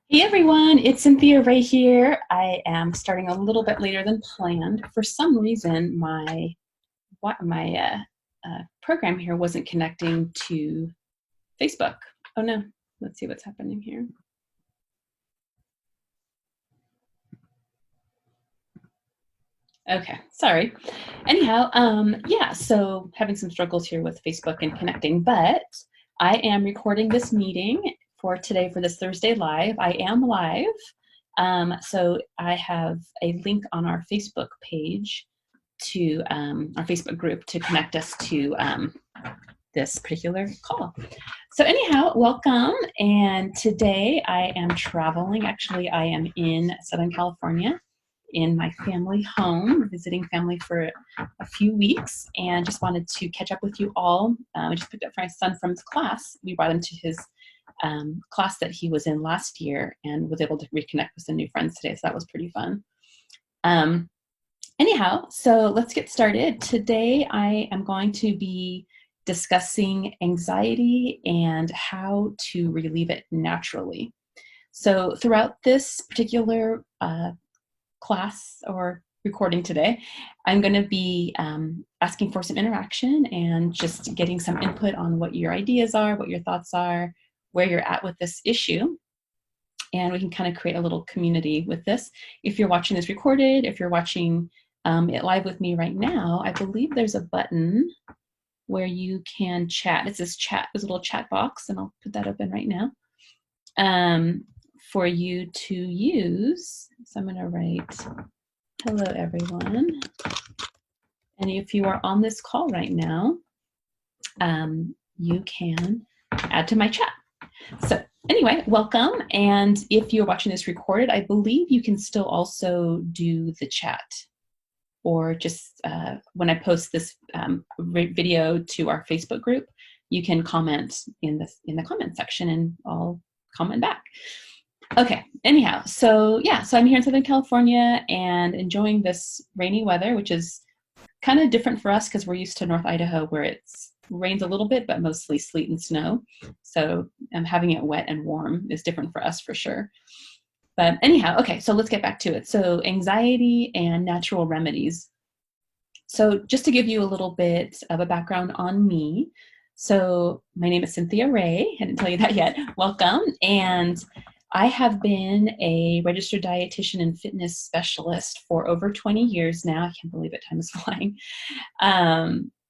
Hey everyone, it's Cynthia Ray here. I am starting a little bit later than planned. For some reason, my program here wasn't connecting to Facebook. Oh no, let's see what's happening here. Okay, sorry. Anyhow, yeah, so having some struggles here with Facebook and connecting, but I am recording this meeting for today for this Thursday live. I am live. So I have a link on our Facebook page to our Facebook group to connect us to this particular call. So anyhow, welcome. And today I am traveling. Actually, I am in Southern California in my family home, visiting family for a few weeks, and just wanted to catch up with you all. I just picked up my son from his class. We brought him to his class that he was in last year and was able to reconnect with some new friends today. So that was pretty fun. Um, Anyhow, so let's get started. Today I am going to be discussing anxiety and how to relieve it naturally. So throughout this particular class or recording today, I'm going to be asking for some interaction and just getting some input on what your ideas are, what your thoughts are, where you're at with this issue. And we can kind of create a little community with this. If you're watching this recorded, if you're watching it live with me right now, I believe there's a button where you can chat. It's this chat, this little chat box, and I'll put that open right now for you to use. So I'm going to write, hello, everyone. And if you are on this call right now, you can add to my chat. So anyway, welcome. And if you're watching this recorded, I believe you can still also do the chat, or just when I post this video to our Facebook group, you can comment in the comment section and I'll comment back. Okay, anyhow, so yeah, so I'm here in Southern California and enjoying this rainy weather, which is kind of different for us because we're used to North Idaho where it's rains a little bit, but mostly sleet and snow. So having it wet and warm is different for us for sure. But anyhow, okay, so let's get back to it. So anxiety and natural remedies. So just to give you a little bit of a background on me. So my name is Cynthia Ray. I didn't tell you that yet. Welcome. And I have been a registered dietitian and fitness specialist for over 20 years now. I can't believe it, time is flying.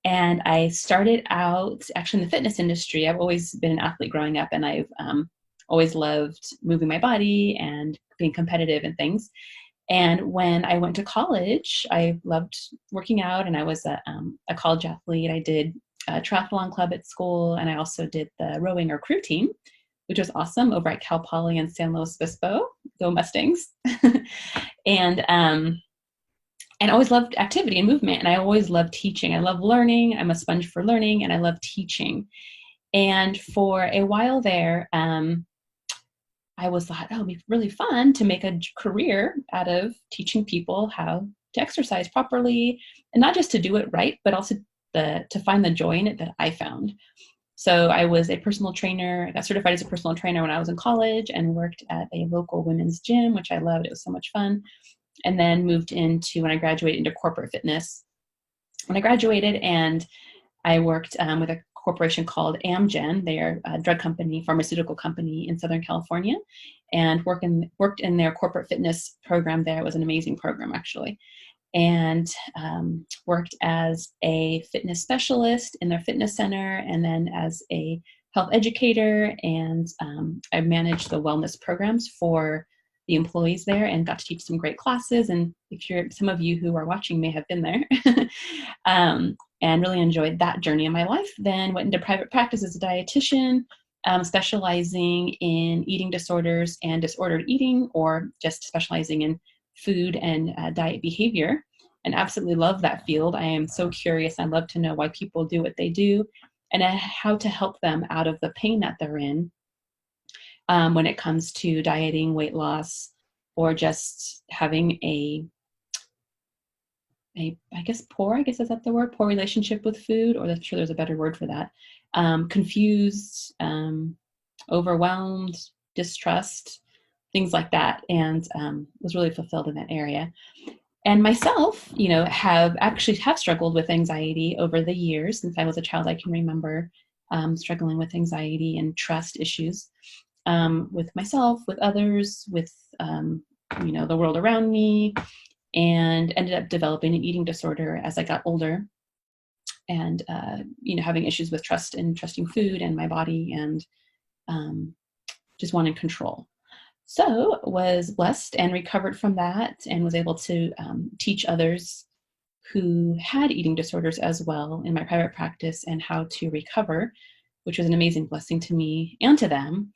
And I started out actually in the fitness industry. I've always been an athlete growing up, and I've always loved moving my body and being competitive and things. And when I went to college, I loved working out, and I was a college athlete. I did a triathlon club at school, and I also did the rowing or crew team, which was awesome, over at Cal Poly in San Luis Obispo. Go Mustangs. and I always loved activity and movement, and I always loved teaching. I love learning. I'm a sponge for learning, and I love teaching. And for a while there, I was thought, oh, it'd be really fun to make a career out of teaching people how to exercise properly, and not just to do it right, but also to find the joy in it that I found. So I was a personal trainer. I got certified as a personal trainer when I was in college and worked at a local women's gym, which I loved. It was so much fun. And then moved into, when I graduated, into corporate fitness. When I graduated, and I worked with a corporation called Amgen. They are a drug company, pharmaceutical company in Southern California, and worked in their corporate fitness program there. It was an amazing program, actually. And worked as a fitness specialist in their fitness center, and then as a health educator. And I managed the wellness programs for the employees there and got to teach some great classes. And some of you who are watching may have been there. And really enjoyed that journey in my life. Then went into private practice as a dietitian, specializing in eating disorders and disordered eating, or just specializing in food and diet behavior, and absolutely love that field. I am so curious. I love to know why people do what they do, and how to help them out of the pain that they're in when it comes to dieting, weight loss, or just having I guess is that the word? Poor relationship with food, or I'm sure there's a better word for that. Confused, overwhelmed, distrust, things like that, and was really fulfilled in that area. And myself, have struggled with anxiety over the years. Since I was a child, I can remember struggling with anxiety and trust issues with myself, with others, with the world around me, and ended up developing an eating disorder as I got older, and having issues with trust and trusting food and my body, and just wanting control. So was blessed and recovered from that, and was able to teach others who had eating disorders as well in my private practice, and how to recover, which was an amazing blessing to me and to them.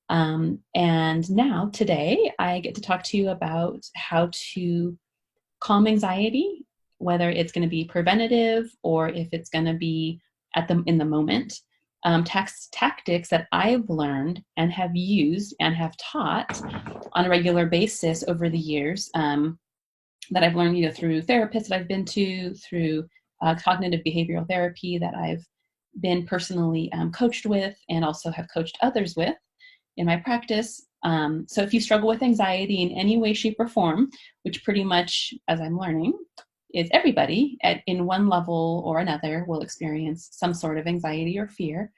And now today I get to talk to you about how to calm anxiety, whether it's going to be preventative or if it's going to be in the moment. Tactics that I've learned and have used and have taught on a regular basis over the years, that I've learned through therapists that I've been to, through cognitive behavioral therapy that I've been personally coached with, and also have coached others with in my practice. So if you struggle with anxiety in any way, shape, or form, which pretty much, as I'm learning, is everybody in one level or another will experience some sort of anxiety or fear,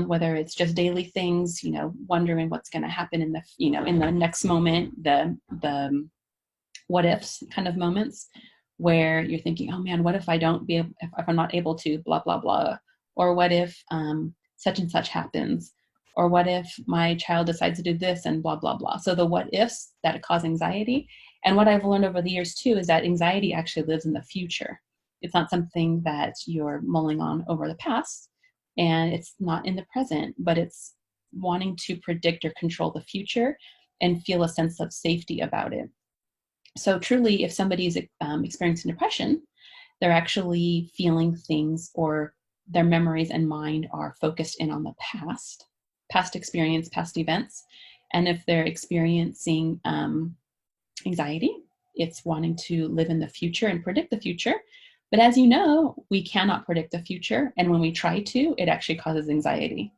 whether it's just daily things, wondering what's going to happen in the next moment, the what ifs kind of moments, where you're thinking, oh man, what if I don't be able, if I'm not able to blah blah blah, or what if such and such happens, or what if my child decides to do this and blah blah blah. So the what ifs that cause anxiety. And what I've learned over the years too is that anxiety actually lives in the future. It's not something that you're mulling on over the past, and it's not in the present, but it's wanting to predict or control the future and feel a sense of safety about it. So truly, if somebody's experiencing depression, they're actually feeling things, or their memories and mind are focused in on the past experience, past events. And if they're experiencing anxiety, it's wanting to live in the future and predict the future. But as you know, we cannot predict the future. And when we try to, it actually causes anxiety.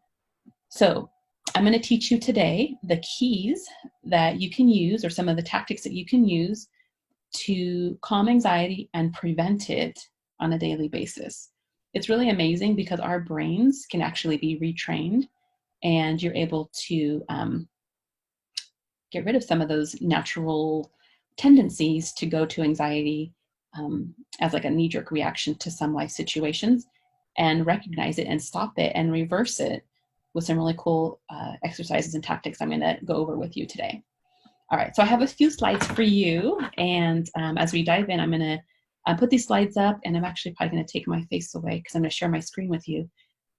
So I'm going to teach you today the keys that you can use, or some of the tactics that you can use to calm anxiety and prevent it on a daily basis. It's really amazing because our brains can actually be retrained, and you're able to get rid of some of those natural tendencies to go to anxiety as like a knee-jerk reaction to some life situations, and recognize it and stop it and reverse it with some really cool exercises and tactics I'm going to go over with you today. All right, so I have a few slides for you, and as we dive in, I'm going to put these slides up, and I'm actually probably going to take my face away because I'm going to share my screen with you.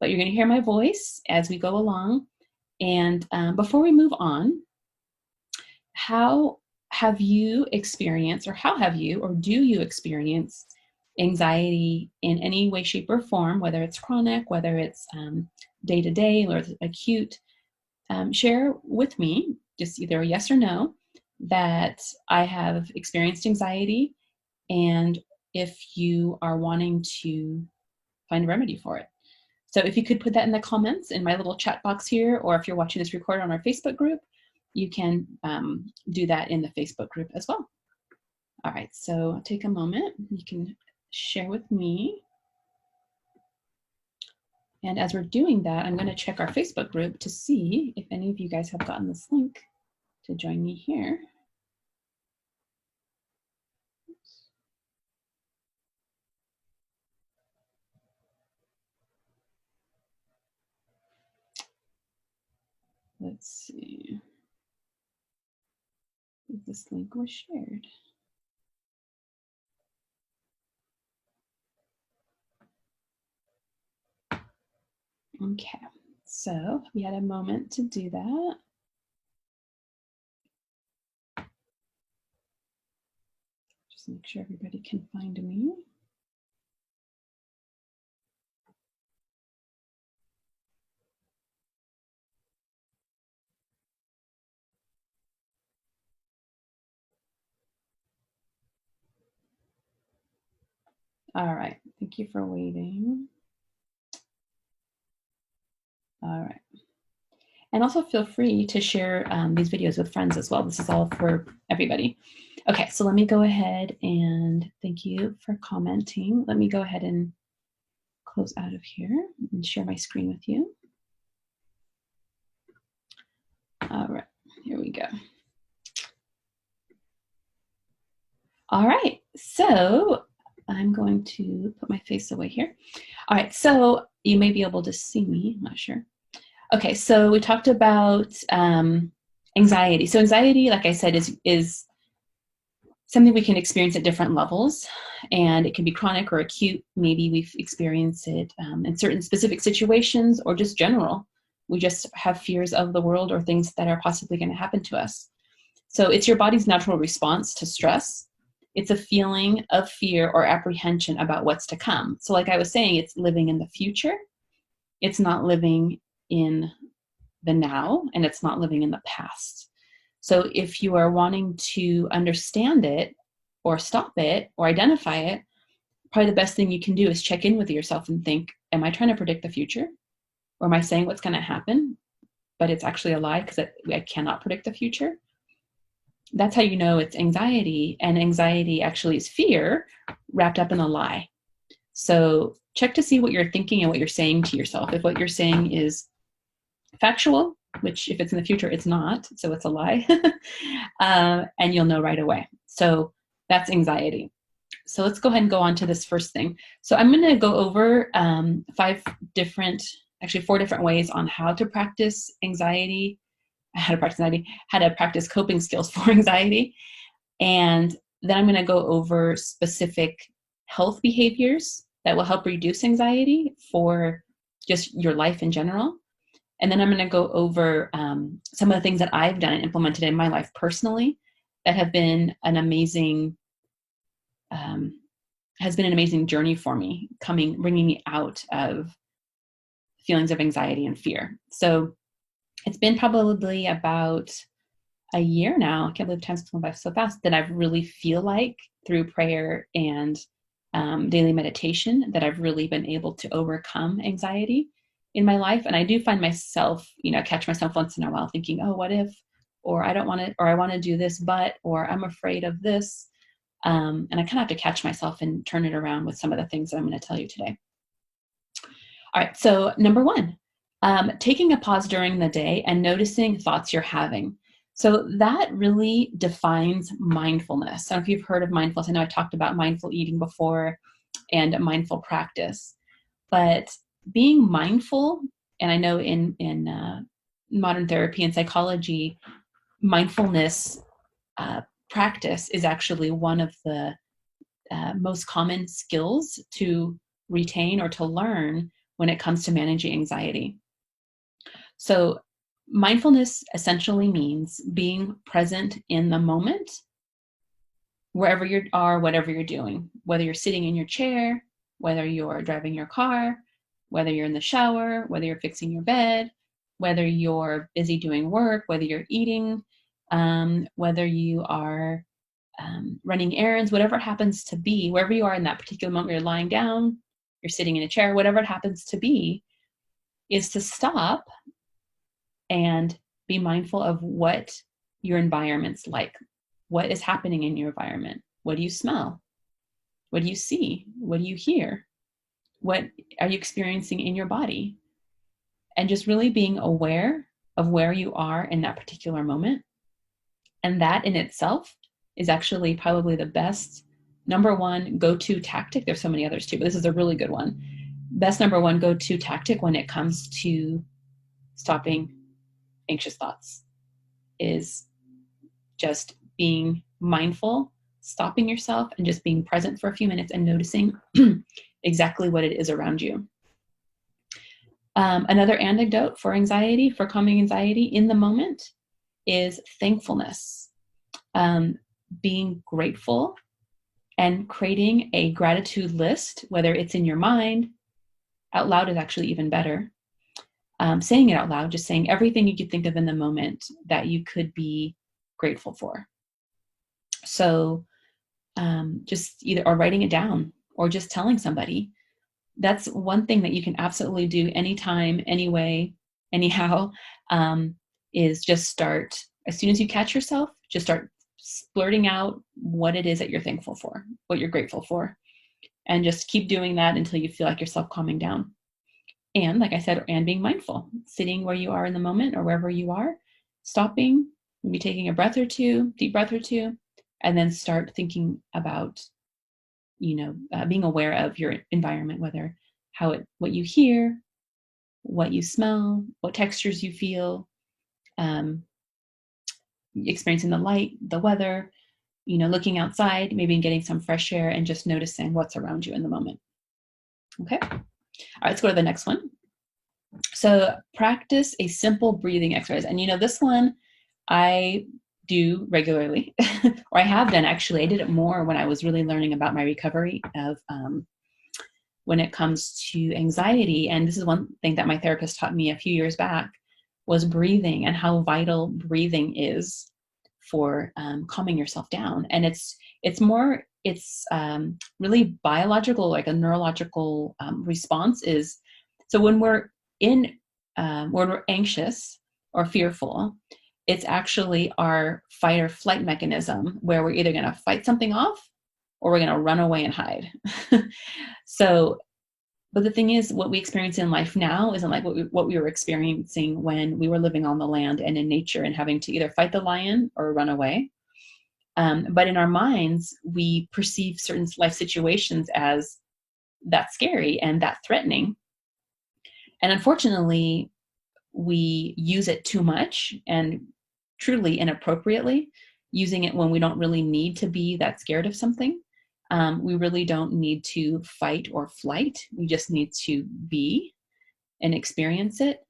But you're going to hear my voice as we go along. And before we move on, how have you experienced, or do you experience anxiety in any way, shape, or form, whether it's chronic, whether it's day-to-day, or acute? Share with me, just either a yes or no, that I have experienced anxiety, and if you are wanting to find a remedy for it. So if you could put that in the comments in my little chat box here, or if you're watching this recorded on our Facebook group, you can do that in the Facebook group as well. All right, so take a moment. You can share with me. And as we're doing that, I'm going to check our Facebook group to see if any of you guys have gotten this link to join me here. Let's see if this link was shared. Okay, so we had a moment to do that. Just make sure everybody can find me. All right, thank you for waiting. All right. And also feel free to share these videos with friends as well. This is all for everybody. Okay, so let me go ahead and thank you for commenting. Let me go ahead and close out of here and share my screen with you. All right, here we go. All right, so I'm going to put my face away here. All right, so you may be able to see me, I'm not sure. Okay, so we talked about anxiety. So anxiety, like I said, is something we can experience at different levels, and it can be chronic or acute. Maybe we've experienced it in certain specific situations or just general. We just have fears of the world or things that are possibly going to happen to us. So it's your body's natural response to stress. It's a feeling of fear or apprehension about what's to come. So like I was saying, it's living in the future. It's not living in the now, and it's not living in the past. So if you are wanting to understand it or stop it or identify it, probably the best thing you can do is check in with yourself and think, am I trying to predict the future? Or am I saying what's going to happen, but it's actually a lie because I cannot predict the future? That's how you know it's anxiety, and anxiety actually is fear wrapped up in a lie. So check to see what you're thinking and what you're saying to yourself. If what you're saying is factual, which if it's in the future, it's not, so it's a lie, and you'll know right away. So that's anxiety. So let's go ahead and go on to this first thing. So I'm going to go over 4 different ways on how to practice anxiety, how to practice coping skills for anxiety. And then I'm going to go over specific health behaviors that will help reduce anxiety for just your life in general. And then I'm going to go over some of the things that I've done and implemented in my life personally that have been an amazing, journey for me, bringing me out of feelings of anxiety and fear. So it's been probably about a year now, I can't believe time's going by so fast, that I've really feel like through prayer and daily meditation that I've really been able to overcome anxiety in my life. And I do find myself, catch myself once in a while thinking, oh, what if, or I don't want to, or I want to do this, or I'm afraid of this. And I kind of have to catch myself and turn it around with some of the things that I'm going to tell you today. All right, so number 1, taking a pause during the day and noticing thoughts you're having. So that really defines mindfulness. I don't know if you've heard of mindfulness. I know I talked about mindful eating before and mindful practice, but being mindful, and I know in modern therapy and psychology, mindfulness practice is actually one of the most common skills to retain or to learn when it comes to managing anxiety. So mindfulness essentially means being present in the moment, wherever you are, whatever you're doing, whether you're sitting in your chair, whether you're driving your car, whether you're in the shower, whether you're fixing your bed, whether you're busy doing work, whether you're eating, whether you are running errands, whatever it happens to be, wherever you are in that particular moment, you're lying down, you're sitting in a chair, whatever it happens to be, is to stop and be mindful of what your environment's like. What is happening in your environment? What do you smell? What do you see? What do you hear? What are you experiencing in your body? And just really being aware of where you are in that particular moment. And that in itself is actually probably the best number 1 go-to tactic. There's so many others too, but this is a really good one. Best number 1 go-to tactic when it comes to stopping anxious thoughts is just being mindful, stopping yourself and just being present for a few minutes and noticing exactly what it is around you. Another antidote for anxiety, for calming anxiety in the moment, is thankfulness. Being grateful and creating a gratitude list, whether it's in your mind, out loud is actually even better. Saying it out loud, just saying everything you could think of in the moment that you could be grateful for. So just either, or writing it down, or just telling somebody. That's one thing that you can absolutely do anytime, any way, anyhow, is just start, as soon as you catch yourself, just start blurting out what it is that you're thankful for, what you're grateful for. And just keep doing that until you feel like yourself calming down. And like I said, and being mindful, sitting where you are in the moment or wherever you are, stopping, maybe taking a breath or two, deep breath or two, and then start thinking about, being aware of your environment, whether what you hear, what you smell, what textures you feel, experiencing the light, the weather, looking outside, maybe getting some fresh air and just noticing what's around you in the moment. Okay. All right, let's go to the next one. So practice a simple breathing exercise. And this one I do regularly, or I have done actually. I did it more when I was really learning about my recovery of when it comes to anxiety. And this is one thing that my therapist taught me a few years back, was breathing and how vital breathing is for calming yourself down. And it's really biological, like a neurological response is, so when we're when we're anxious or fearful, it's actually our fight or flight mechanism where we're either going to fight something off or we're going to run away and hide. But the thing is, what we experience in life now isn't like what we were experiencing when we were living on the land and in nature and having to either fight the lion or run away. But in our minds, we perceive certain life situations as that scary and that threatening. And unfortunately, we use it too much and truly inappropriately, using it when we don't really need to be that scared of something. We really don't need to fight or flight. We just need to be and experience it,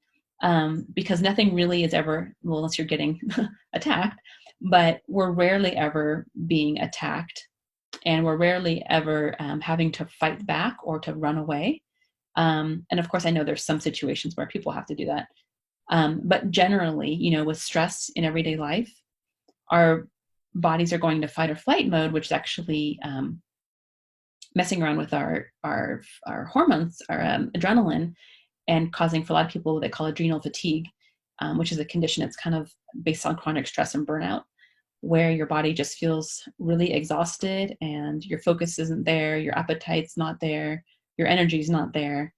because nothing really is ever, well, unless you're getting attacked, but we're rarely ever being attacked, and we're rarely ever having to fight back or to run away. And of course, I know there's some situations where people have to do that. But generally, with stress in everyday life, our bodies are going to fight or flight mode, which is actually messing around with our hormones, our adrenaline, and causing, for a lot of people, what they call adrenal fatigue, which is a condition that's kind of based on chronic stress and burnout, where your body just feels really exhausted and your focus isn't there, your appetite's not there, your energy's not there,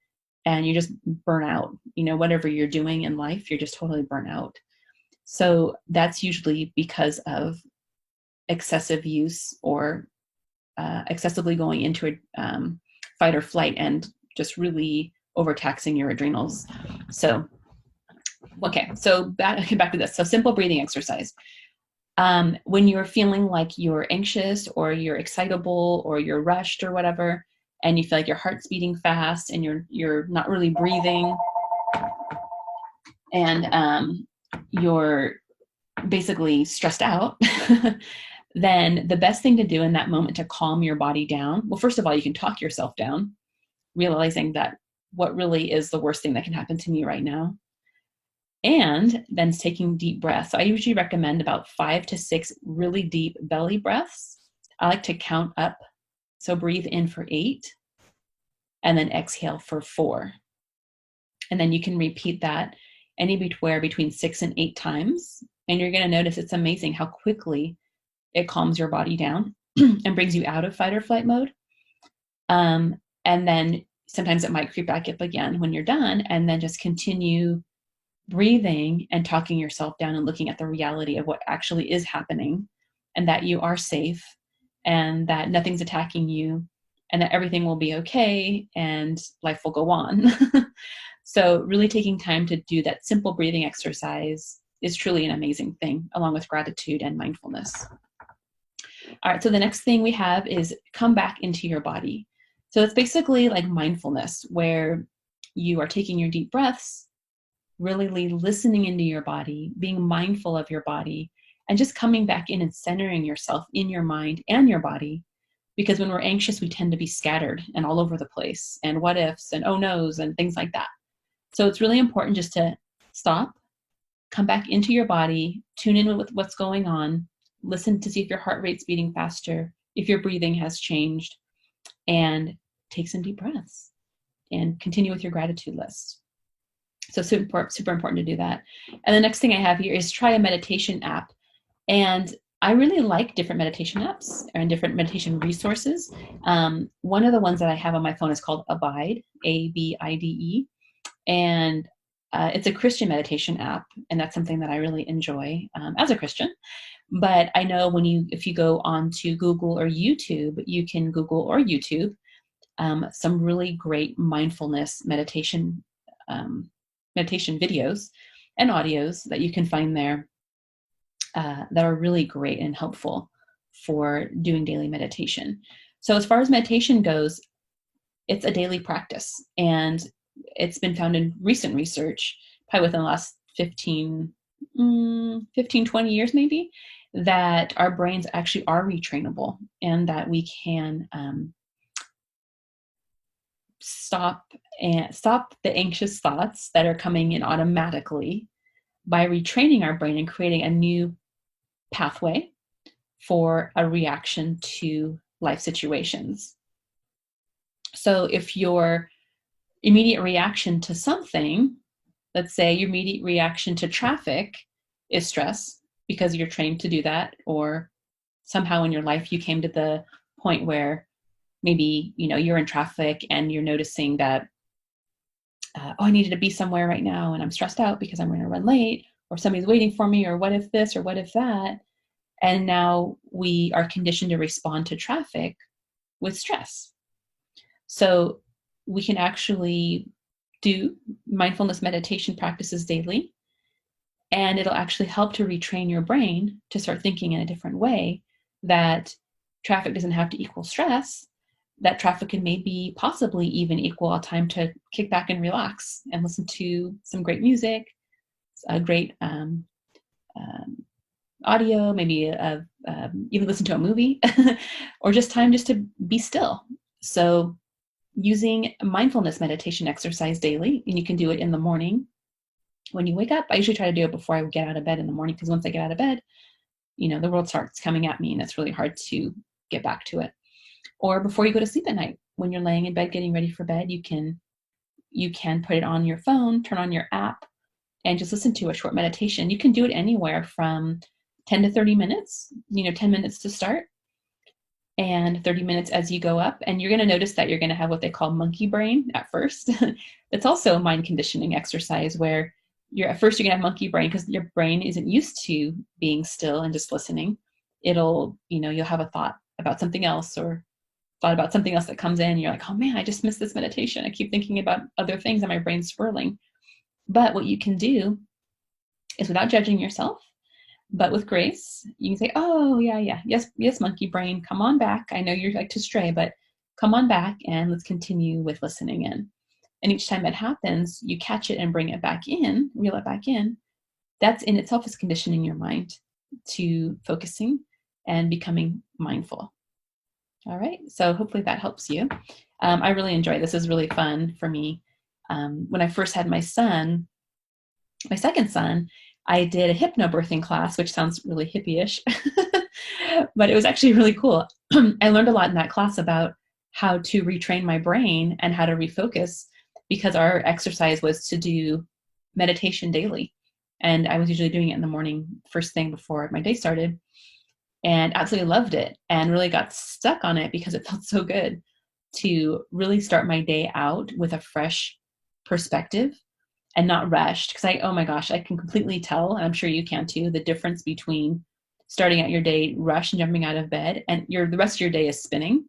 and you just burn out. Whatever you're doing in life, you're just totally burnt out. So that's usually because of excessive use or excessively going into a fight or flight and just really overtaxing your adrenals. So, okay, so back to this. So simple breathing exercise. When you're feeling like you're anxious or you're excitable or you're rushed or whatever, and you feel like your heart's beating fast and you're not really breathing, and you're basically stressed out, then the best thing to do in that moment to calm your body down, well, first of all, you can talk yourself down, realizing that what really is the worst thing that can happen to me right now. And then taking deep breaths. So I usually recommend about 5 to 6 really deep belly breaths. I like to count up. So breathe in for 8 and then exhale for 4. And then you can repeat that anywhere between 6 and 8 times. And you're going to notice it's amazing how quickly it calms your body down and brings you out of fight or flight mode. And then sometimes it might creep back up again when you're done, and then just continue breathing and talking yourself down and looking at the reality of what actually is happening, and that you are safe and that nothing's attacking you and that everything will be okay and life will go on. So really taking time to do that simple breathing exercise is truly an amazing thing, along with gratitude and mindfulness. All right, so the next thing we have is come back into your body. So it's basically like mindfulness, where you are taking your deep breaths, really listening into your body, being mindful of your body, and just coming back in and centering yourself in your mind and your body. Because when we're anxious, we tend to be scattered and all over the place, and what ifs and oh no's and things like that. So it's really important just to stop, come back into your body, tune in with what's going on, listen to see if your heart rate's beating faster, if your breathing has changed, and take some deep breaths and continue with your gratitude list. So super important to do that. And the next thing I have here is try a meditation app. And I really like different meditation apps and different meditation resources. One of the ones that I have on my phone is called Abide, Abide. And it's a Christian meditation app. And that's something that I really enjoy as a Christian. But I know if you go onto Google or YouTube, you can Google or YouTube some really great mindfulness meditation videos and audios that you can find there that are really great and helpful for doing daily meditation. So as far as meditation goes, it's a daily practice, and it's been found in recent research, probably within the last 15, 20 years maybe, that our brains actually are retrainable, and that we can stop the anxious thoughts that are coming in automatically by retraining our brain and creating a new pathway for a reaction to life situations. So if your immediate reaction to something, let's say your immediate reaction to traffic is stress because you're trained to do that, or somehow in your life you came to the point where maybe you're in traffic and you're noticing that I needed to be somewhere right now and I'm stressed out because I'm going to run late, or somebody's waiting for me, or what if this or what if that. And now we are conditioned to respond to traffic with stress. So we can actually do mindfulness meditation practices daily, and it'll actually help to retrain your brain to start thinking in a different way, that traffic doesn't have to equal stress, that traffic can maybe possibly even equal a time to kick back and relax and listen to some great music, a great audio, maybe even listen to a movie, or just time just to be still. So using mindfulness meditation exercise daily, and you can do it in the morning when you wake up. I usually try to do it before I get out of bed in the morning, because once I get out of bed, the world starts coming at me and it's really hard to get back to it. Or before you go to sleep at night, when you're laying in bed getting ready for bed, you can put it on your phone, turn on your app, and just listen to a short meditation. You can do it anywhere from 10 to 30 minutes, 10 minutes to start and 30 minutes as you go up. And you're going to notice that you're going to have what they call monkey brain at first. It's also a mind conditioning exercise where at first you're going to have monkey brain because your brain isn't used to being still and just listening. You'll have a thought about something else, or thought about something else that comes in. And you're like, oh man, I just missed this meditation. I keep thinking about other things and my brain's swirling. But what you can do is, without judging yourself, but with grace, you can say, oh yeah, yes, monkey brain, come on back. I know you like to stray, but come on back and let's continue with listening in. And each time that happens, you catch it and bring it back in, reel it back in. That's in itself is conditioning your mind to focusing and becoming mindful. All right, so hopefully that helps you. I really enjoy it. This is really fun for me. When I first had my second son, I did a hypnobirthing class, which sounds really hippie-ish, but it was actually really cool. I learned a lot in that class about how to retrain my brain and how to refocus, because our exercise was to do meditation daily. And I was usually doing it in the morning, first thing before my day started, and absolutely loved it and really got stuck on it because it felt so good to really start my day out with a fresh perspective and not rushed. Because oh my gosh, I can completely tell, and I'm sure you can too, the difference between starting out your day rushed and jumping out of bed, and the rest of your day is spinning.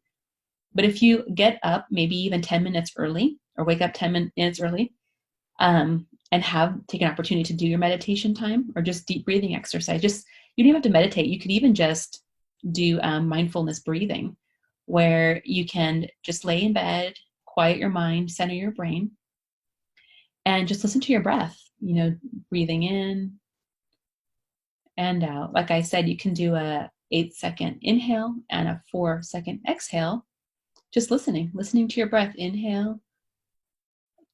But if you get up maybe even 10 minutes early, or wake up 10 minutes early, and take an opportunity to do your meditation time or just deep breathing exercise. You don't have to meditate. You could even just do mindfulness breathing, where you can just lay in bed, quiet your mind, center your brain, and just listen to your breath, breathing in and out. Like I said, you can do a 8-second inhale and a 4-second exhale, just listening to your breath, inhale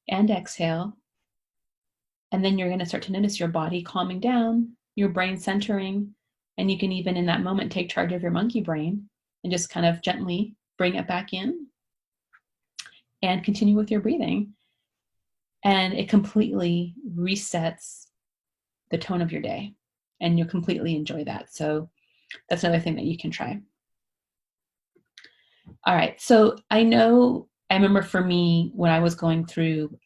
and exhale. And then you're going to start to notice your body calming down, your brain centering, and you can even in that moment take charge of your monkey brain and just kind of gently bring it back in and continue with your breathing. and it completely resets the tone of your day, and you'll completely enjoy that. So that's another thing that you can try. All right, so I remember for me, when I was going through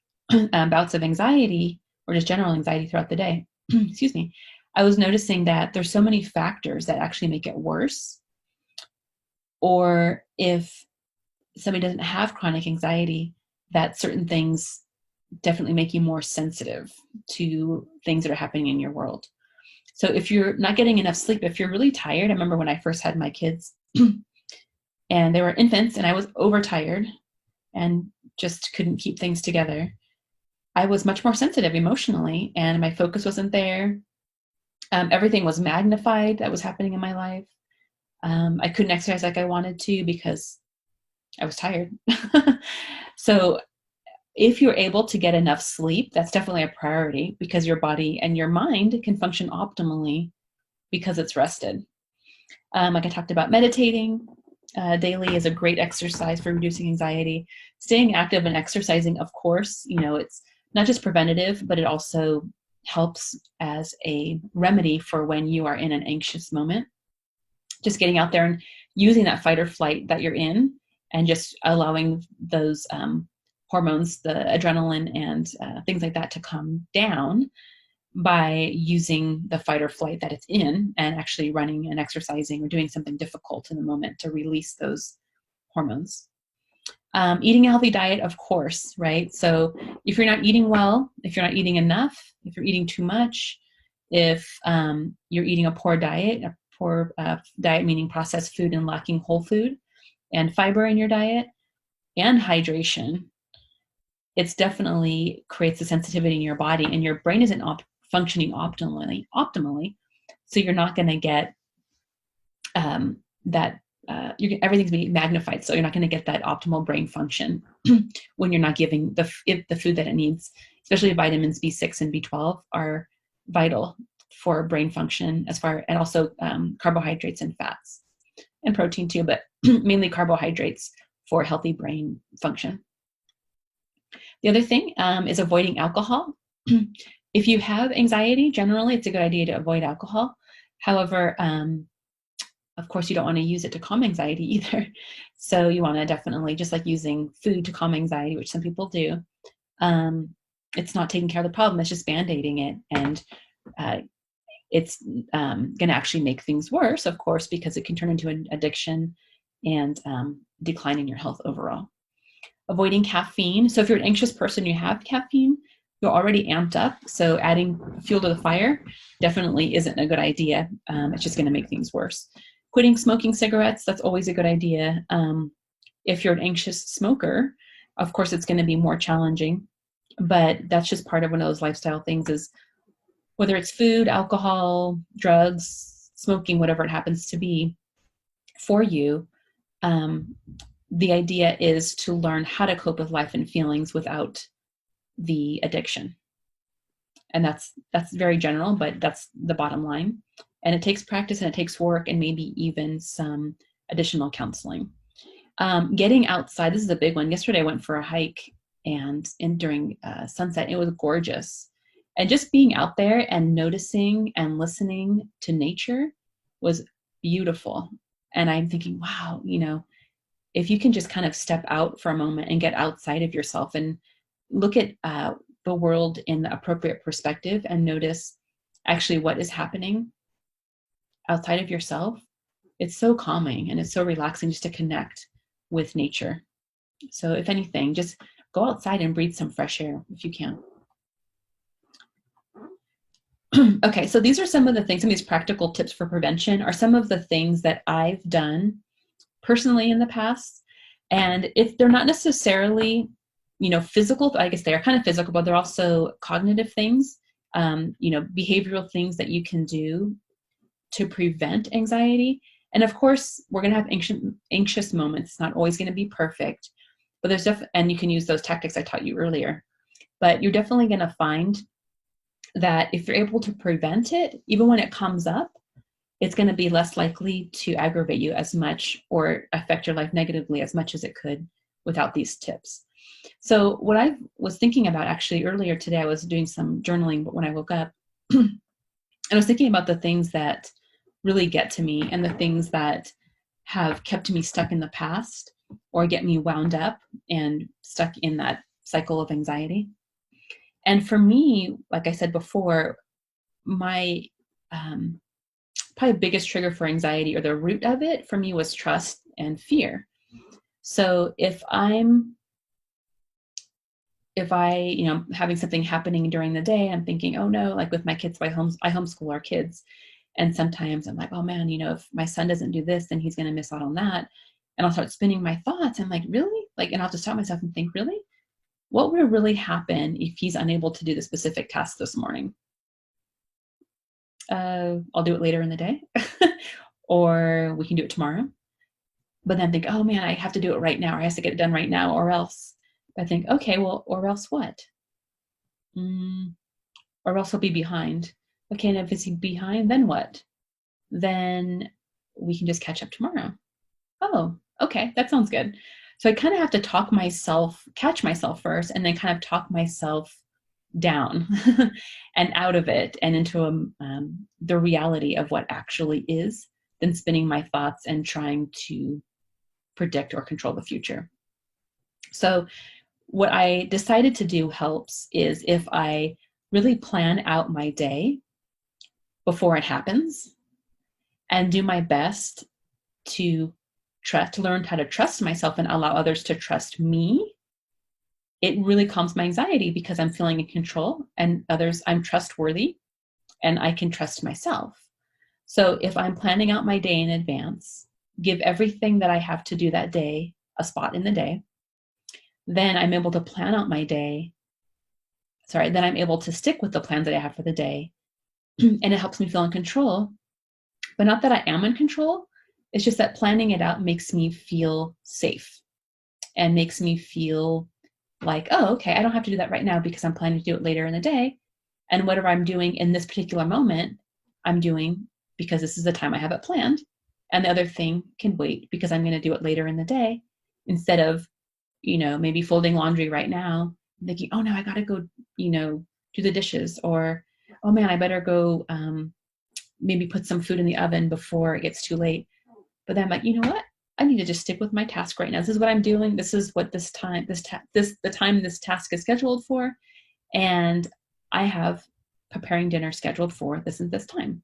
bouts of anxiety, or just general anxiety throughout the day, excuse me, I was noticing that there's so many factors that actually make it worse. Or if somebody doesn't have chronic anxiety, that certain things definitely make you more sensitive to things that are happening in your world. So if you're not getting enough sleep, if you're really tired, I remember when I first had my kids and they were infants and I was overtired and just couldn't keep things together, I was much more sensitive emotionally, and my focus wasn't there. Everything was magnified that was happening in my life. I couldn't exercise like I wanted to because I was tired. So if you're able to get enough sleep, that's definitely a priority, because your body and your mind can function optimally because it's rested. Like I talked about, meditating daily is a great exercise for reducing anxiety. Staying active and exercising, of course, it's not just preventative, but it also helps as a remedy for when you are in an anxious moment. Just getting out there and using that fight or flight that you're in, and just allowing those hormones, the adrenaline and things like that, to come down by using the fight or flight that it's in, and actually running and exercising or doing something difficult in the moment to release those hormones. Eating a healthy diet, of course, right? So if you're not eating well, if you're not eating enough, if you're eating too much, if you're eating a poor diet meaning processed food and lacking whole food and fiber in your diet, and hydration, it's definitely creates a sensitivity in your body, and your brain isn't functioning optimally. So you're not going to get everything's being magnified. So you're not going to get that optimal brain function when you're not giving the food that it needs. Especially vitamins B6 and B12 are vital for brain function, and also carbohydrates and fats, and protein too, but mainly carbohydrates for healthy brain function. The other thing is avoiding alcohol. If you have anxiety, generally it's a good idea to avoid alcohol. However, of course, you don't want to use it to calm anxiety either. So you want to definitely, just like using food to calm anxiety, which some people do, it's not taking care of the problem. It's just band-aiding it. And it's going to actually make things worse, of course, because it can turn into an addiction and decline in your health overall. Avoiding caffeine. So if you're an anxious person, you have caffeine, you're already amped up. So adding fuel to the fire definitely isn't a good idea. It's just going to make things worse. Quitting smoking cigarettes, that's always a good idea. If you're an anxious smoker, of course, it's going to be more challenging, but that's just part of one of those lifestyle things, is whether it's food, alcohol, drugs, smoking, whatever it happens to be for you. The idea is to learn how to cope with life and feelings without the addiction. And that's very general, but that's the bottom line. And it takes practice, and it takes work, and maybe even some additional counseling. Getting outside, this is a big one. Yesterday I went for a hike, and during sunset, it was gorgeous. And just being out there and noticing and listening to nature was beautiful. And I'm thinking, wow, if you can just kind of step out for a moment and get outside of yourself and look at the world in the appropriate perspective, and notice actually what is happening outside of yourself, it's so calming and it's so relaxing just to connect with nature. So if anything, just go outside and breathe some fresh air if you can. Okay, so these are some of the things, some of these practical tips for prevention are some of the things that I've done personally in the past. And if they're not necessarily, physical, I guess they are kind of physical, but they're also cognitive things, behavioral things that you can do to prevent anxiety. And of course, we're going to have anxious moments. It's not always going to be perfect, but there's and you can use those tactics I taught you earlier. But you're definitely going to find that if you're able to prevent it, even when it comes up, it's going to be less likely to aggravate you as much or affect your life negatively as much as it could without these tips. So what I was thinking about actually earlier today, I was doing some journaling, but when I woke up, and I was thinking about the things that really get to me and the things that have kept me stuck in the past or get me wound up and stuck in that cycle of anxiety. And for me, like I said before, my probably biggest trigger for anxiety, or the root of it for me, was trust and fear. So if having something happening during the day, I'm thinking, oh no, like with my kids, I homeschool our kids. And sometimes I'm like, oh man, if my son doesn't do this, then he's going to miss out on that. And I'll start spinning my thoughts. I'm like, really? And I'll just stop myself and think, really? What would really happen if he's unable to do the specific task this morning? I'll do it later in the day, or we can do it tomorrow. But then think, oh man, I have to do it right now, or I have to get it done right now, or else. I think, okay, well, or else what? Or else he'll be behind. Okay, and if he's behind, then what? Then we can just catch up tomorrow. Oh, okay, that sounds good. So I kind of have to catch myself first, and then kind of talk myself down and out of it and into the reality of what actually is, than spinning my thoughts and trying to predict or control the future. So what I decided to do helps is if I really plan out my day before it happens and do my best to learn how to trust myself and allow others to trust me, it really calms my anxiety because I'm feeling in control, and I'm trustworthy and I can trust myself. So if I'm planning out my day in advance, give everything that I have to do that day a spot in the day, then I'm able to plan out my day. Then I'm able to stick with the plans that I have for the day, and it helps me feel in control. But not that I am in control, it's just that planning it out makes me feel safe and makes me feel like, oh, okay, I don't have to do that right now because I'm planning to do it later in the day. And whatever I'm doing in this particular moment, I'm doing because this is the time I have it planned. And the other thing can wait because I'm going to do it later in the day, instead of, maybe folding laundry right now, thinking, oh no, I got to go, do the dishes, or, oh man, I better go maybe put some food in the oven before it gets too late. But then I'm like, you know what? I need to just stick with my task right now. This is what I'm doing. This is what the time this task is scheduled for. And I have preparing dinner scheduled for this and this time.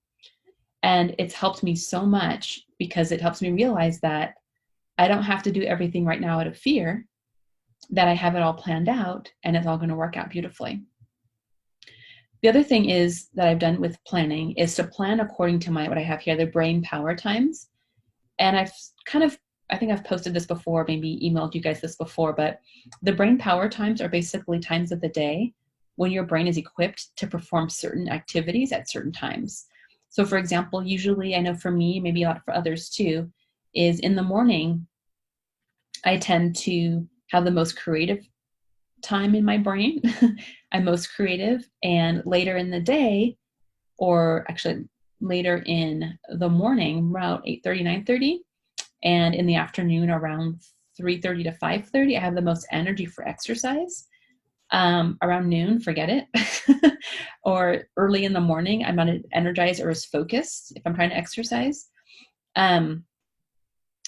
And it's helped me so much because it helps me realize that I don't have to do everything right now out of fear, that I have it all planned out and it's all going to work out beautifully. The other thing is that I've done with planning is to plan according to what I have here, the brain power times. And I think I've posted this before, maybe emailed you guys this before, but the brain power times are basically times of the day when your brain is equipped to perform certain activities at certain times. So for example, usually, I know for me, maybe a lot for others too, is in the morning, I tend to have the most creative time in my brain. I'm most creative. And later in the day, or actually later in the morning, around 8:30, 9:30, and in the afternoon around 3:30 to 5:30, I have the most energy for exercise. Around noon, forget it. Or early in the morning, I'm not energized or as focused if I'm trying to exercise.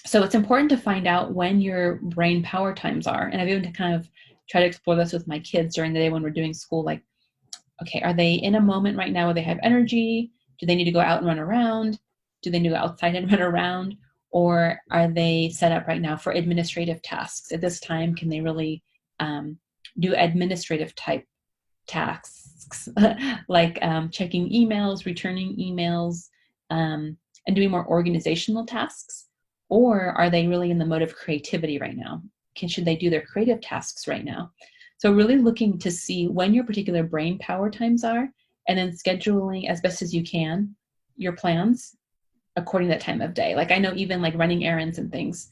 So it's important to find out when your brain power times are. And I've even kind of tried to explore this with my kids during the day when we're doing school. Like, okay, are they in a moment right now where they have energy? Do they need to go out and run around? Do they need to go outside and run around? Or are they set up right now for administrative tasks? At this time, can they really do administrative type tasks like checking emails, returning emails, and doing more organizational tasks? Or are they really in the mode of creativity right now? Should they do their creative tasks right now? So really looking to see when your particular brain power times are, and then scheduling as best as you can your plans according to that time of day. Like I know even like running errands and things.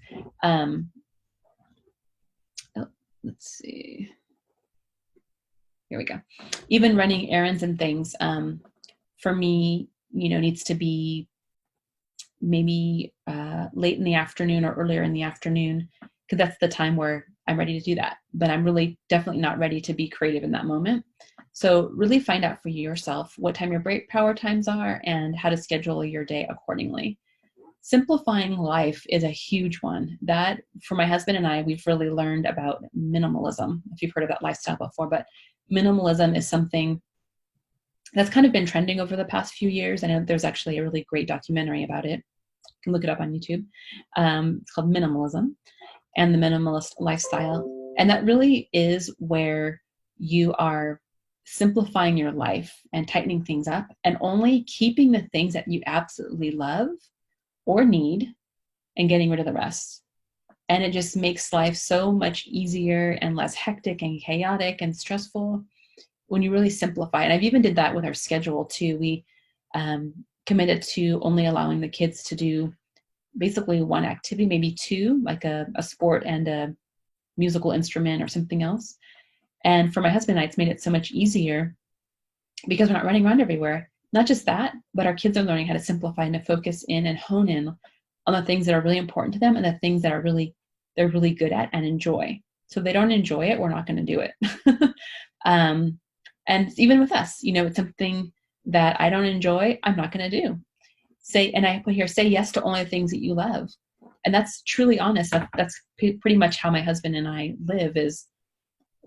Let's see. Here we go. Even running errands and things, for me, needs to be maybe late in the afternoon or earlier in the afternoon, because that's the time where I'm ready to do that. But I'm really definitely not ready to be creative in that moment. So really find out for yourself what time your break power times are and how to schedule your day accordingly. Simplifying life is a huge one. That, for my husband and I, we've really learned about minimalism, if you've heard of that lifestyle before. But minimalism is something that's kind of been trending over the past few years. I know there's actually a really great documentary about it. You can look it up on YouTube. It's called Minimalism and the Minimalist Lifestyle. And that really is where you are simplifying your life and tightening things up and only keeping the things that you absolutely love or need and getting rid of the rest. And it just makes life so much easier and less hectic and chaotic and stressful when you really simplify. And I've even did that with our schedule too. We committed to only allowing the kids to do basically one activity, maybe two, like a sport and a musical instrument or something else. And for my husband and I, it's made it so much easier because we're not running around everywhere. Not just that, but our kids are learning how to simplify and to focus in and hone in on the things that are really important to them and the things that are they're really good at and enjoy. So if they don't enjoy it, we're not going to do it. And even with us, it's something that I don't enjoy, I'm not going to do. And I put here, say yes to only the things that you love. And that's truly honest. That's pretty much how my husband and I live is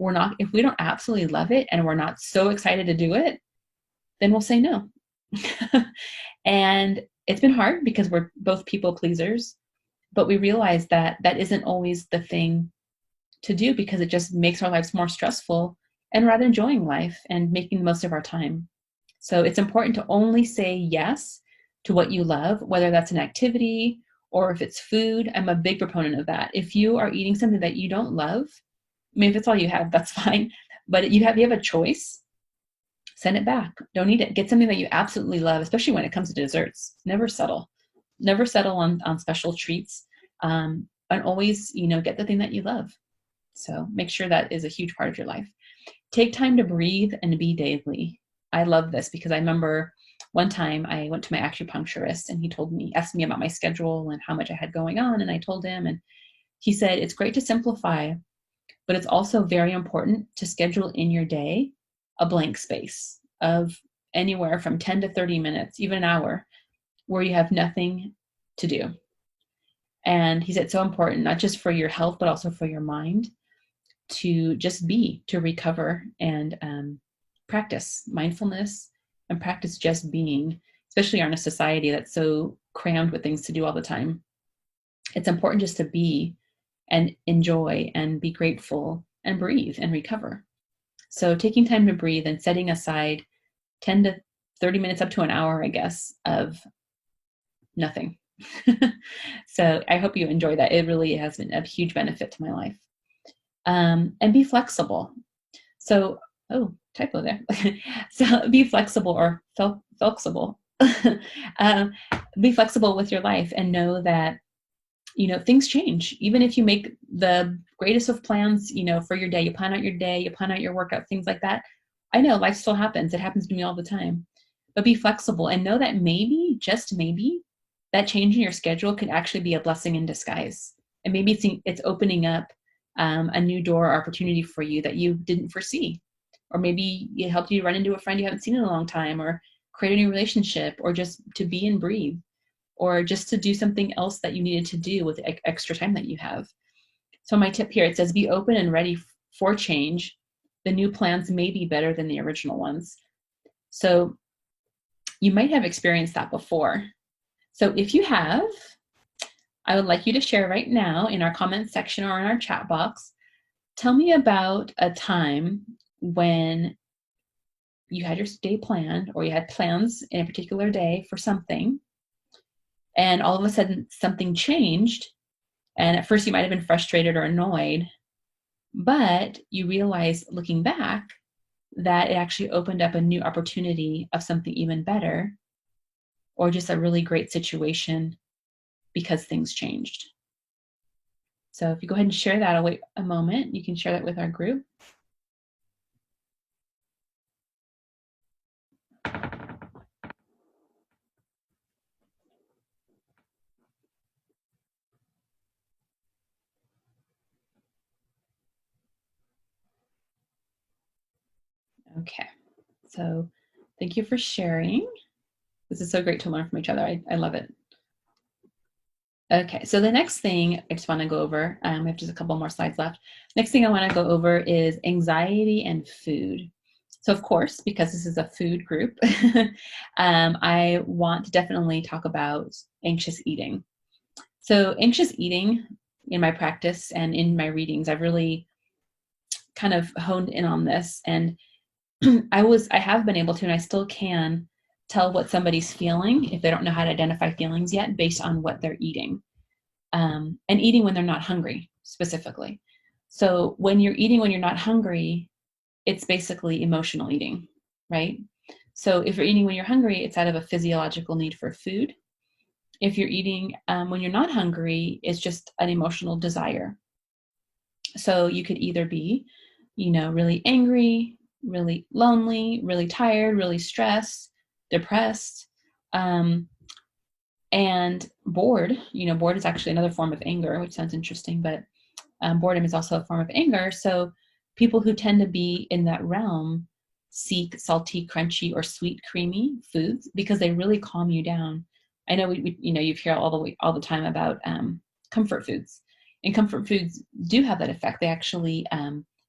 if we don't absolutely love it and we're not so excited to do it, then we'll say no. And it's been hard because we're both people pleasers, but we realize that that isn't always the thing to do because it just makes our lives more stressful and rather enjoying life and making the most of our time. So it's important to only say yes to what you love, whether that's an activity or if it's food. I'm a big proponent of that. If you are eating something that you don't love, I mean, if it's all you have, that's fine. But you have a choice, send it back. Don't eat it. Get something that you absolutely love, especially when it comes to desserts. Never settle. Never settle on special treats. And always, get the thing that you love. So make sure that is a huge part of your life. Take time to breathe and be daily. I love this because I remember one time I went to my acupuncturist and he asked me about my schedule and how much I had going on. And I told him, and he said, it's great to simplify, but it's also very important to schedule in your day a blank space of anywhere from 10 to 30 minutes, even an hour, where you have nothing to do. And he said it's so important, not just for your health, but also for your mind, to just be, to recover and practice mindfulness and practice just being, especially in a society that's so crammed with things to do all the time. It's important just to be and enjoy and be grateful and breathe and recover. So taking time to breathe and setting aside 10 to 30 minutes up to an hour, I guess, of nothing. So I hope you enjoy that. It really has been a huge benefit to my life. And be flexible. So, typo there. So be flexible or flexible. Be flexible with your life and know that, things change. Even if you make the greatest of plans, for your day, you plan out your day, you plan out your workout, things like that. I know life still happens. It happens to me all the time. But be flexible and know that maybe, just maybe, that change in your schedule could actually be a blessing in disguise. And maybe it's opening up a new door or opportunity for you that you didn't foresee. Or maybe it helped you run into a friend you haven't seen in a long time, or create a new relationship, or just to be and breathe, or just to do something else that you needed to do with extra time that you have. So my tip here, it says, be open and ready for change. The new plans may be better than the original ones. So you might have experienced that before. So if you have, I would like you to share right now in our comment section or in our chat box. Tell me about a time when you had your day planned or you had plans in a particular day for something, and all of a sudden something changed. And at first you might have been frustrated or annoyed, but you realize looking back that it actually opened up a new opportunity of something even better, or just a really great situation because things changed. So if you go ahead and share that, I'll wait a moment. You can share that with our group. Okay, so thank you for sharing. This is so great to learn from each other. I love it. Okay, so the next thing I just want to go over, we have just a couple more slides left. Next thing I want to go over is anxiety and food. So of course, because this is a food group, I want to definitely talk about anxious eating. So anxious eating in my practice and in my readings, I've really kind of honed in on this. And I have been able to, and I still can tell what somebody's feeling if they don't know how to identify feelings yet based on what they're eating. And eating when they're not hungry specifically. So when you're eating when you're not hungry, it's basically emotional eating, right? So if you're eating when you're hungry, it's out of a physiological need for food. If you're eating when you're not hungry, it's just an emotional desire. So you could either be, really angry, really lonely, really tired, really stressed, depressed, and bored. Bored is actually another form of anger, which sounds interesting, but boredom is also a form of anger. So people who tend to be in that realm seek salty, crunchy, or sweet, creamy foods because they really calm you down. I know you hear all the time about comfort foods, and comfort foods do have that effect. They actually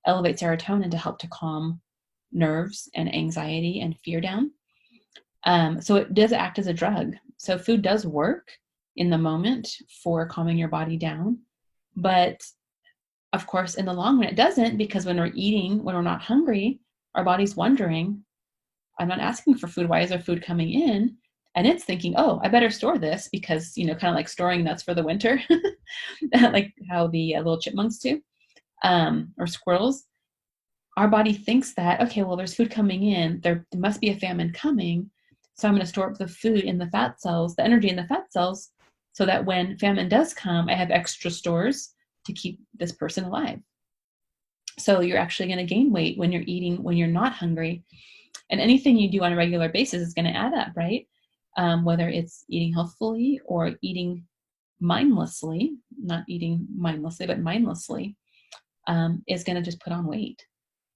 elevate serotonin to help to calm nerves and anxiety and fear down. So it does act as a drug. So food does work in the moment for calming your body down, but of course, in the long run, it doesn't, because when we're eating, when we're not hungry, our body's wondering, I'm not asking for food. Why is there food coming in? And it's thinking, oh, I better store this because, kind of like storing nuts for the winter, like how the little chipmunks do, or squirrels. Our body thinks that, okay, well, there's food coming in. There must be a famine coming. So I'm going to store up the food in the fat cells, the energy in the fat cells, so that when famine does come, I have extra stores to keep this person alive. So you're actually going to gain weight when you're eating when you're not hungry. And anything you do on a regular basis is going to add up, right? Whether it's eating healthfully or eating mindlessly, not eating mindlessly, but mindlessly, is going to just put on weight.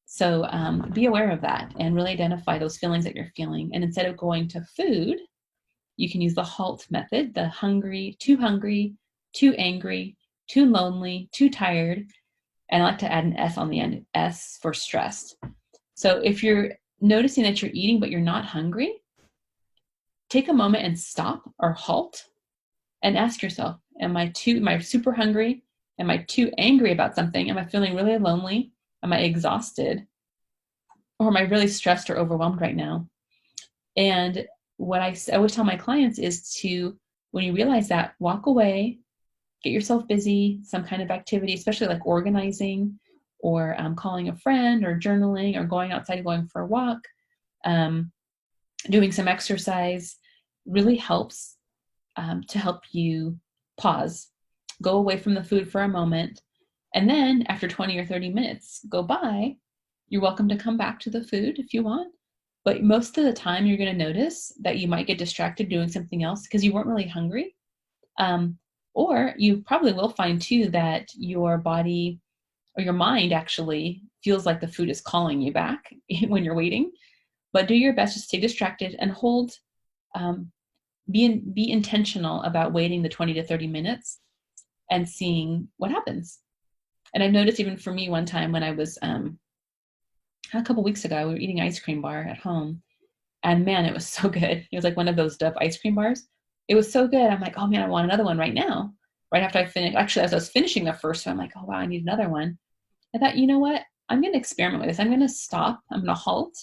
So be aware of that and really identify those feelings that you're feeling. And instead of going to food, you can use the HALT method, the hungry, too angry, too lonely, too tired. And I like to add an S on the end, S for stressed. So if you're noticing that you're eating but you're not hungry, take a moment and stop or halt and ask yourself, am I super hungry? Am I too angry about something? Am I feeling really lonely? Am I exhausted? Or am I really stressed or overwhelmed right now? And what I always tell my clients is to, when you realize that, walk away, get yourself busy, some kind of activity, especially like organizing or calling a friend or journaling or going outside, going for a walk, doing some exercise really helps to help you pause, go away from the food for a moment. And then after 20 or 30 minutes go by, you're welcome to come back to the food if you want. But most of the time, you're going to notice that you might get distracted doing something else because you weren't really hungry. Or you probably will find too that your body or your mind actually feels like the food is calling you back when you're waiting. But do your best to stay distracted and hold, be intentional about waiting the 20 to 30 minutes and seeing what happens. And I've noticed even for me one time when I was, a couple weeks ago, we were eating ice cream bar at home. And man, it was so good. It was like one of those Dove ice cream bars. It was so good. I'm like, oh man, I want another one right now. Right after I finished, actually, as I was finishing the first one, I'm like, oh wow, I need another one. I thought, you know what? I'm going to experiment with this. I'm going to stop. I'm going to halt.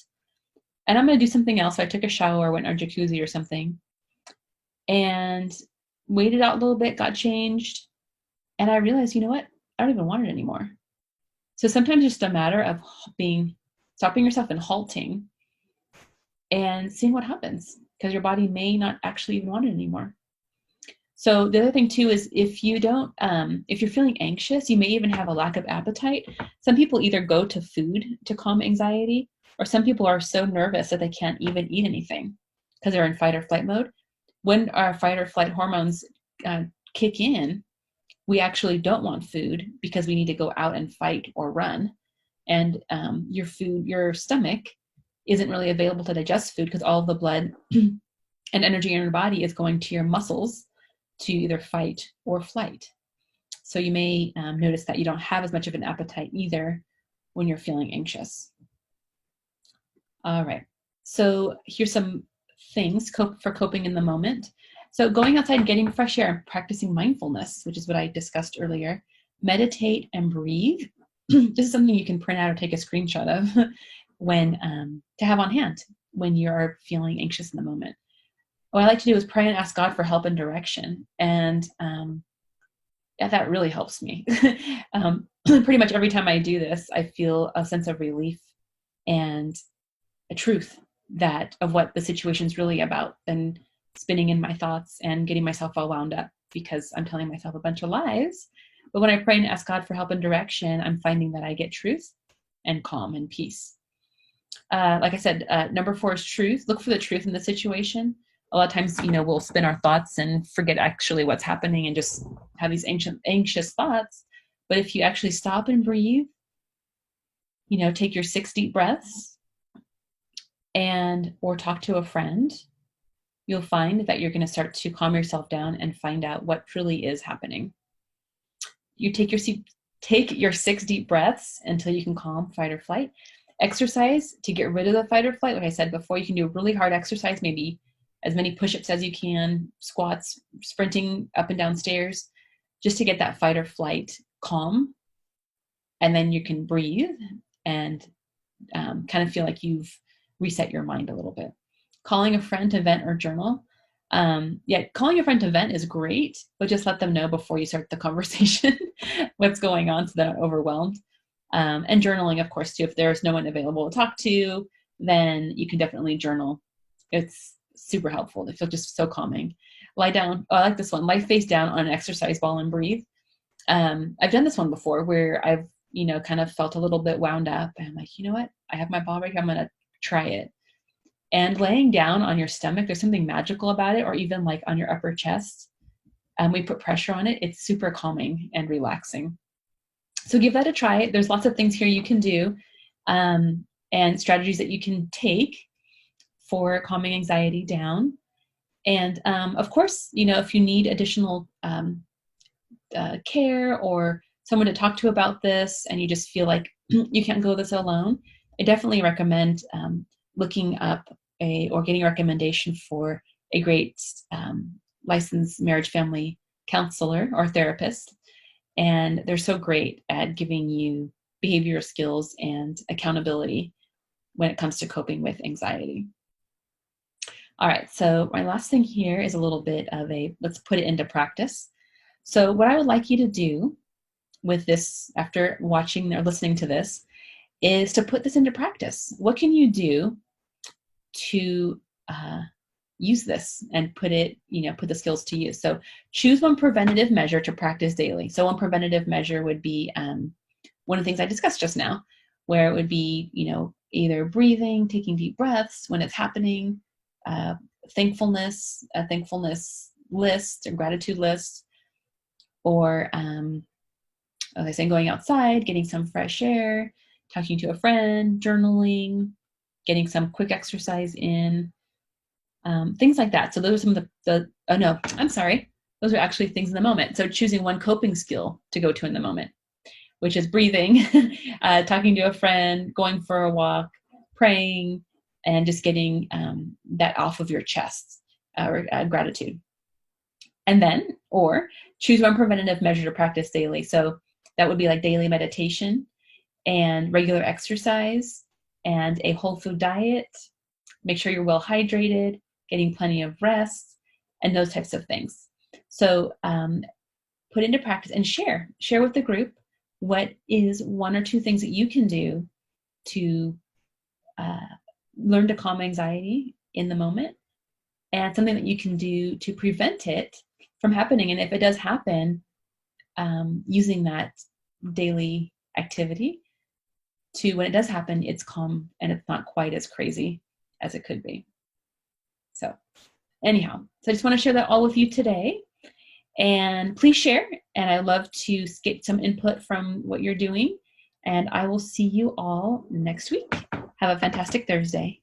And I'm going to do something else. So I took a shower, went in our jacuzzi or something, and waited out a little bit, got changed. And I realized, you know what? I don't even want it anymore. So sometimes it's just a matter of stopping yourself and halting and seeing what happens, because your body may not actually even want it anymore. So the other thing too is if you're feeling anxious, you may even have a lack of appetite. Some people either go to food to calm anxiety, or some people are so nervous that they can't even eat anything because they're in fight or flight mode. When our fight or flight hormones kick in, we actually don't want food because we need to go out and fight or run. And your stomach isn't really available to digest food because all of the blood and energy in your body is going to your muscles to either fight or flight. So you may notice that you don't have as much of an appetite either when you're feeling anxious. All right, so here's some things for coping in the moment. So going outside and getting fresh air and practicing mindfulness, which is what I discussed earlier. Meditate and breathe. This is something you can print out or take a screenshot of when to have on hand when you're feeling anxious in the moment. What I like to do is pray and ask God for help and direction. And yeah, that really helps me. Pretty much every time I do this, I feel a sense of relief and a truth of what the situation's really about, and spinning in my thoughts and getting myself all wound up because I'm telling myself a bunch of lies. But when I pray and ask God for help and direction, I'm finding that I get truth and calm and peace. Like I said, number 4 is truth. Look for the truth in the situation. A lot of times, we'll spin our thoughts and forget actually what's happening and just have these anxious thoughts. But if you actually stop and breathe, take your 6 deep breaths or talk to a friend, you'll find that you're going to start to calm yourself down and find out what truly is happening. You take your 6 deep breaths until you can calm fight or flight. Exercise to get rid of the fight or flight. Like I said before, you can do a really hard exercise, maybe as many push-ups as you can, squats, sprinting up and down stairs, just to get that fight or flight calm. And then you can breathe and kind of feel like you've reset your mind a little bit. Calling a friend to vent or journal. Calling a friend to vent is great, but just let them know before you start the conversation what's going on so they're not overwhelmed. And journaling, of course, too. If there's no one available to talk to, then you can definitely journal. It's super helpful. They feel just so calming. Lie down. Oh, I like this one. Lie face down on an exercise ball and breathe. I've done this one before where I've, kind of felt a little bit wound up. And I'm like, you know what? I have my ball right here. I'm going to try it. And laying down on your stomach, there's something magical about it, or even like on your upper chest. We put pressure on it. It's super calming and relaxing. So give that a try. There's lots of things here you can do and strategies that you can take for calming anxiety down. And of course, if you need additional care or someone to talk to about this and you just feel like you can't go this alone, I definitely recommend looking up or getting a recommendation for a great licensed marriage family counselor or therapist. And they're so great at giving you behavioral skills and accountability when it comes to coping with anxiety. All right, so my last thing here is a little bit of let's put it into practice. So what I would like you to do with this, after watching or listening to this, is to put this into practice. What can you do to use this and put the skills to use? So choose one preventative measure to practice daily. So one preventative measure would be one of the things I discussed just now, where it would be, either breathing, taking deep breaths when it's happening, a thankfulness list, a gratitude list, or as I say, going outside, getting some fresh air, talking to a friend, journaling, getting some quick exercise in, things like that. So those are some of those are actually things in the moment. So choosing one coping skill to go to in the moment, which is breathing, talking to a friend, going for a walk, praying, and just getting that off of your chest, or gratitude. And then, or choose one preventative measure to practice daily. So that would be like daily meditation and regular exercise and a whole food diet. Make sure you're well hydrated, getting plenty of rest, and those types of things. So put into practice and share with the group what is 1 or 2 things that you can do to learn to calm anxiety in the moment, and something that you can do to prevent it from happening. And if it does happen, using that daily activity to, when it does happen, it's calm and it's not quite as crazy as it could be. So anyhow, so I just want to share that all with you today. And please share. And I love to get some input from what you're doing. And I will see you all next week. Have a fantastic Thursday.